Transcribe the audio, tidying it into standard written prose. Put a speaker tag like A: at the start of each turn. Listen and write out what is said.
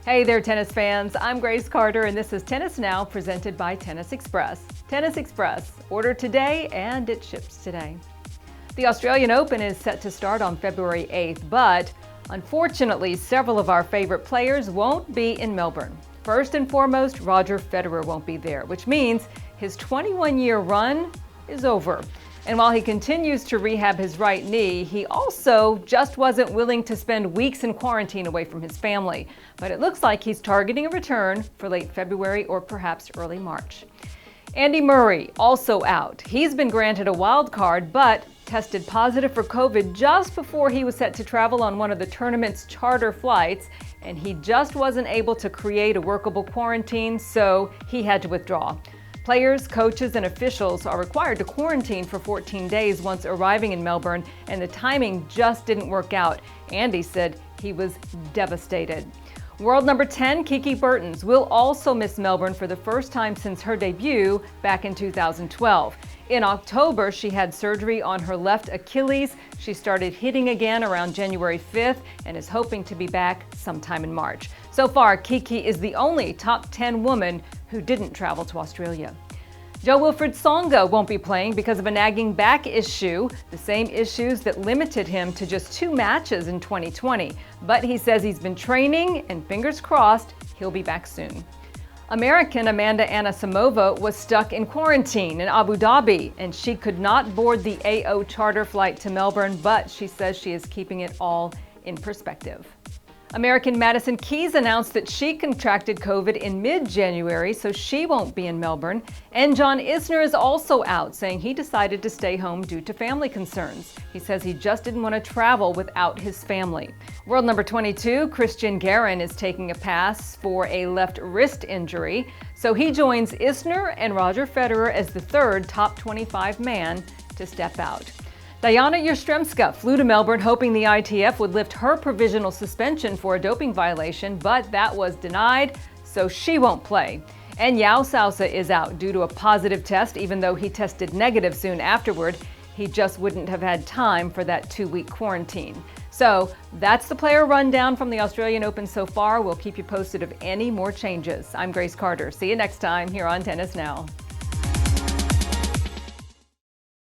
A: Hey there, tennis fans. I'm Grace Carter, and this is Tennis Now, presented by Tennis Express. Tennis Express. Order today, and it ships today. The Australian Open is set to start on February 8th, but unfortunately, several of our favorite players won't be in Melbourne. First and foremost, Roger Federer won't be there, which means his 21-year run is over. And while he continues to rehab his right knee, he also just wasn't willing to spend weeks in quarantine away from his family. But it looks like he's targeting a return for late February or perhaps early March. Andy Murray, also out. He's been granted a wild card, but tested positive for COVID just before he was set to travel on one of the tournament's charter flights, and he just wasn't able to create a workable quarantine, so he had to withdraw. Players, coaches, and officials are required to quarantine for 14 days once arriving in Melbourne, and the timing just didn't work out. Andy said he was devastated. World number 10, Kiki Bertens, will also miss Melbourne for the first time since her debut back in 2012. In October, she had surgery on her left Achilles. She started hitting again around January 5th and is hoping to be back sometime in March. So far, Kiki is the only top 10 woman who didn't travel to Australia. Jo-Wilfried won't be playing because of a nagging back issue, the same issues that limited him to just 2 matches in 2020. But he says he's been training, and fingers crossed, he'll be back soon. American Amanda Anisimova was stuck in quarantine in Abu Dhabi, and she could not board the AO charter flight to Melbourne, but she says she is keeping it all in perspective. American Madison Keys announced that she contracted COVID in mid-January, so she won't be in Melbourne. And John Isner is also out, saying he decided to stay home due to family concerns. He says he just didn't want to travel without his family. World number 22, Christian Garin, is taking a pass for a left wrist injury, so he joins Isner and Roger Federer as the third top 25 man to step out. Diana Yastremska flew to Melbourne hoping the ITF would lift her provisional suspension for a doping violation, but that was denied, so she won't play. And Yao Sousa is out due to a positive test, even though he tested negative soon afterward. He just wouldn't have had time for that 2-week quarantine. So that's the player rundown from the Australian Open so far. We'll keep you posted of any more changes. I'm Grace Carter. See you next time here on Tennis Now.